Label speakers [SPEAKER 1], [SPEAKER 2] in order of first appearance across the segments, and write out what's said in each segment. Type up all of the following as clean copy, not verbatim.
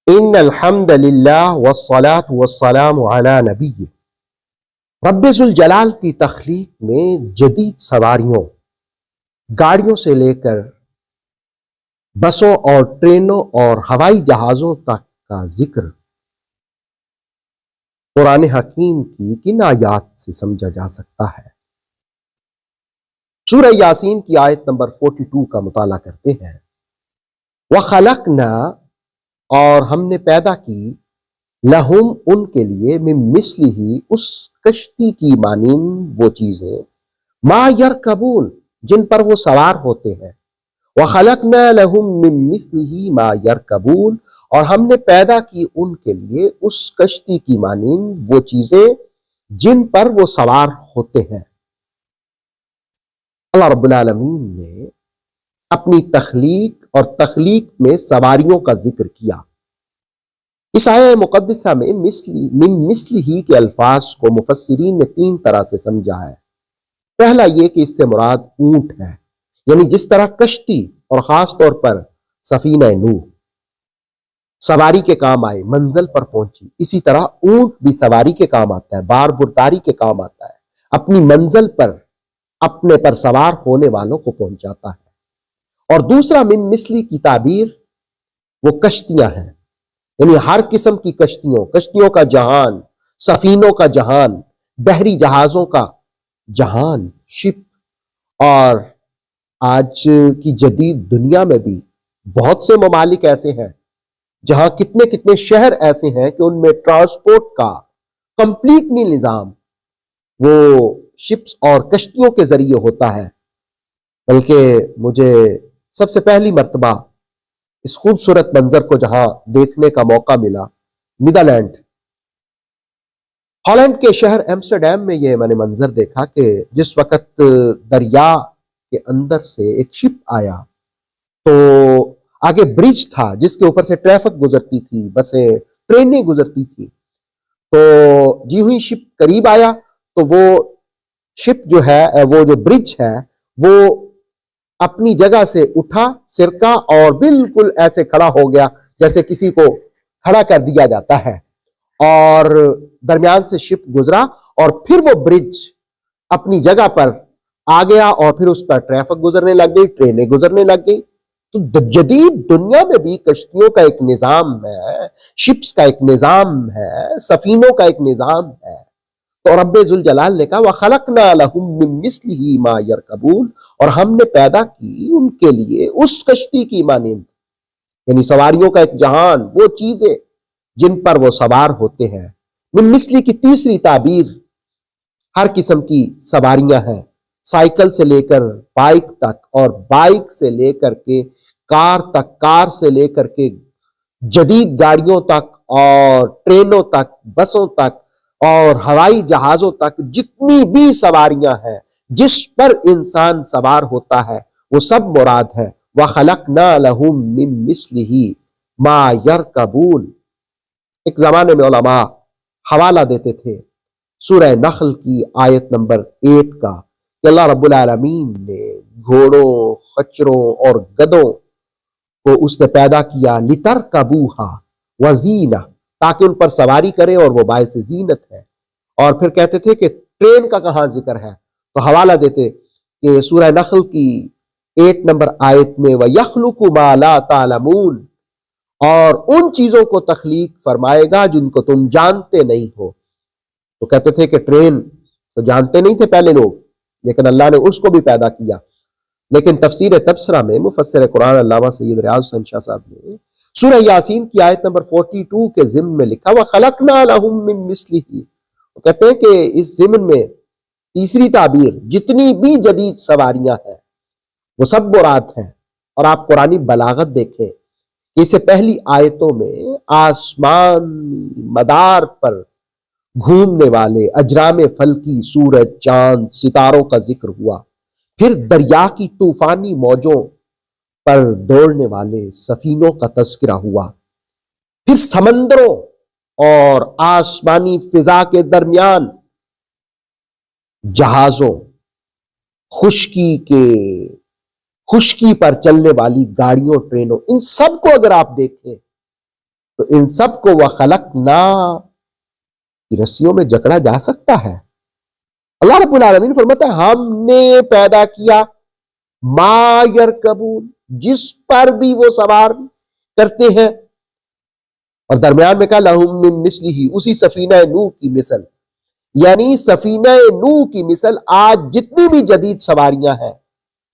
[SPEAKER 1] ان الحمد للہ والصلاة والسلام علی نبی رب ذوالجلال کی تخلیق میں جدید سواریوں، گاڑیوں سے لے کر بسوں اور ٹرینوں اور ہوائی جہازوں تک کا ذکر قرآن حکیم کی کن آیات سے سمجھا جا سکتا ہے؟ سورہ یاسین کی آیت نمبر 42 کا مطالعہ کرتے ہیں۔ وَخَلَقْنَا، اور ہم نے پیدا کی، لہم، ان کے لیے، من مثلہ، اس کشتی کی مانند وہ چیزیں، ما یرکبون، جن پر وہ سوار ہوتے ہیں۔ وَخَلَقْنَا لَهُم مِّن مِّثْلِهِ مَا يَرْكَبُونَ، اور ہم نے پیدا کی ان کے لیے اس کشتی کی مانند وہ چیزیں جن پر وہ سوار ہوتے ہیں۔ اللہ رب العالمین نے اپنی تخلیق اور تخلیق میں سواریوں کا ذکر کیا۔ اس آیہ مقدسہ میں من مثلہ کے الفاظ کو مفسرین نے 3 طرح سے سمجھا ہے۔ پہلا یہ کہ اس سے مراد اونٹ ہے، یعنی جس طرح کشتی اور خاص طور پر سفینہ نوح سواری کے کام آئے، منزل پر پہنچی، اسی طرح اونٹ بھی سواری کے کام آتا ہے، بار برداری کے کام آتا ہے، اپنی منزل پر اپنے پر سوار ہونے والوں کو پہنچاتا ہے۔ اور دوسرا من مثلی کی تعبیر وہ کشتیاں ہیں، یعنی ہر قسم کی کشتیوں کا جہان، سفینوں کا جہان، بحری جہازوں کا جہان، شپ۔ اور آج کی جدید دنیا میں بھی بہت سے ممالک ایسے ہیں جہاں کتنے شہر ایسے ہیں کہ ان میں ٹرانسپورٹ کا کمپلیٹلی نظام وہ شپس اور کشتیوں کے ذریعے ہوتا ہے۔ بلکہ مجھے سب سے پہلی مرتبہ اس خوبصورت منظر کو جہاں دیکھنے کا موقع ملا، نیدرلینڈ، ہالینڈ کے شہر ایمسٹرڈیم میں یہ میں نے منظر دیکھا کہ جس وقت دریا کے اندر سے ایک شپ آیا تو آگے برج تھا جس کے اوپر سے ٹریفک گزرتی تھی، بسیں، ٹرینیں گزرتی تھی۔ تو جی ہوئی شپ قریب آیا تو وہ شپ جو ہے، وہ جو برج ہے، وہ اپنی جگہ سے اٹھا، سرکا، اور بالکل ایسے کھڑا ہو گیا جیسے کسی کو کھڑا کر دیا جاتا ہے، اور درمیان سے شپ گزرا اور پھر وہ برج اپنی جگہ پر آ گیا اور پھر اس پر ٹریفک گزرنے لگ گئی، ٹرینیں گزرنے لگ گئی۔ تو جدید دنیا میں بھی کشتیوں کا ایک نظام ہے، شپس کا ایک نظام ہے، سفینوں کا ایک نظام ہے۔ تو رب ذوالجلال نے کہا وَخَلَقْنَا لَهُم مِّن مِّثْلِهِ مَا يَرْكَبُونَ، اور ہم نے پیدا کی ان کے لیے اس کشتی کی مانند، یعنی سواریوں کا ایک جہان، وہ چیزیں جن پر وہ سوار ہوتے ہیں۔ من مثلی کی تیسری تعبیر ہر قسم کی سواریاں ہیں، سائیکل سے لے کر بائک تک، اور بائک سے لے کر کے کار تک، کار سے لے کر کے جدید گاڑیوں تک، اور ٹرینوں تک، بسوں تک، اور ہوائی جہازوں تک، جتنی بھی سواریاں ہیں جس پر انسان سوار ہوتا ہے وہ سب مراد ہے۔ وَخَلَقْنَا لَهُم مِّن مِّثْلِهِ مَا يَرْكَبُونَ۔ ایک زمانے میں علماء حوالہ دیتے تھے سورہ نحل کی آیت نمبر 8 کا کہ اللہ رب العالمین نے گھوڑوں، خچروں اور گدوں کو اس نے پیدا کیا لِتَرْكَبُوهَا وَزِينَةً، تاکہ ان پر سواری کرے اور وہ باعث زینت ہے۔ اور پھر کہتے تھے کہ ٹرین کا کہاں ذکر ہے، تو حوالہ دیتے کہ سورہ نحل کی 8 نمبر آیت میں وَيَخْلُقُ مَا لَا تَعْلَمُونَ، اور ان چیزوں کو تخلیق فرمائے گا جن کو تم جانتے نہیں ہو۔ تو کہتے تھے کہ ٹرین تو جانتے نہیں تھے پہلے لوگ، لیکن اللہ نے اس کو بھی پیدا کیا۔ لیکن تفسیر تبصرہ میں مفسر قرآن علامہ سید ریاض حسین شاہ صاحب نے سورہ یاسین کی آیت نمبر 42 کے ضمن میں لکھا وَخَلَقْنَا لَهُم مِّن مِّثْلِهِ، وہ کہتے ہیں کہ اس ضمن میں تیسری تعبیر جتنی بھی جدید سواریاں ہیں وہ سب مراد ہیں۔ اور آپ قرآنی بلاغت دیکھیں کہ اس سے پہلی آیتوں میں آسمان مدار پر گھومنے والے اجرام فلکی، سورج، چاند، ستاروں کا ذکر ہوا، پھر دریا کی طوفانی موجوں پر دوڑنے والے سفینوں کا تذکرہ ہوا، پھر سمندروں اور آسمانی فضا کے درمیان جہازوں، خشکی پر چلنے والی گاڑیوں، ٹرینوں، ان سب کو اگر آپ دیکھیں تو ان سب کو وخلقنا کی رسیوں میں جکڑا جا سکتا ہے؟ اللہ رب العالمین فرماتا ہے ہم نے پیدا کیا ما یرکبون، جس پر بھی وہ سوار کرتے ہیں، اور درمیان میں کہا لہم من مثلہ، اسی سفینہ نوح کی مثل، یعنی سفینہ نوح کی مثل آج جتنی بھی جدید سواریاں ہیں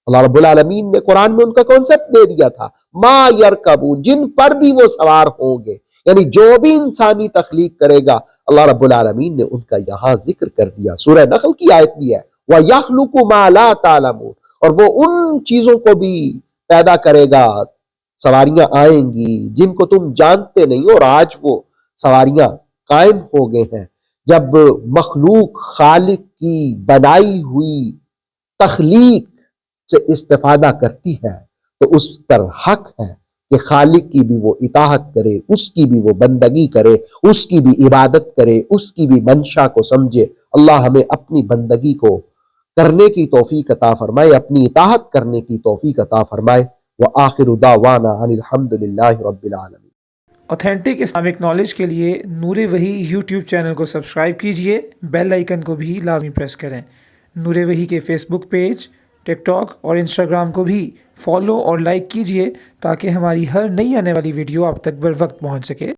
[SPEAKER 1] اللہ رب العالمین نے قرآن میں ان کا کانسیپٹ دے دیا تھا، ما یرکبون، جن پر بھی وہ سوار ہوں گے، یعنی جو بھی انسانی تخلیق کرے گا اللہ رب العالمین نے ان کا یہاں ذکر کر دیا۔ سورہ نحل کی آیت بھی ہے وَيَخْلُقُ مَا لَا تَعْلَمُونَ، اور وہ ان چیزوں کو بھی پیدا کرے گا، سواریاں آئیں گی جن کو تم جانتے نہیں، اور آج وہ سواریاں قائم ہو گئے ہیں۔ جب مخلوق خالق کی بنائی ہوئی تخلیق سے استفادہ کرتی ہے تو اس پر حق ہے کہ خالق کی بھی وہ اطاعت کرے، اس کی بھی وہ بندگی کرے، اس کی بھی عبادت کرے، اس کی بھی منشا کو سمجھے۔ اللہ ہمیں اپنی بندگی کو کرنے کی توفیق عطا فرمائے، اپنی اطاعت کرنے کی توفیق عطا فرمائے۔ وآخر دعوانا ان الحمد للہ رب العالمین۔
[SPEAKER 2] اوتھینٹک اسلامک نالج کے لیے نور وحی یوٹیوب چینل کو سبسکرائب کیجئے، بیل آئیکن کو بھی لازمی پریس کریں۔ نور وحی کے فیس بک پیج، ٹک ٹاک اور انسٹاگرام کو بھی فالو اور لائک کیجئے تاکہ ہماری ہر نئی آنے والی ویڈیو آپ تک بر وقت پہنچ سکے۔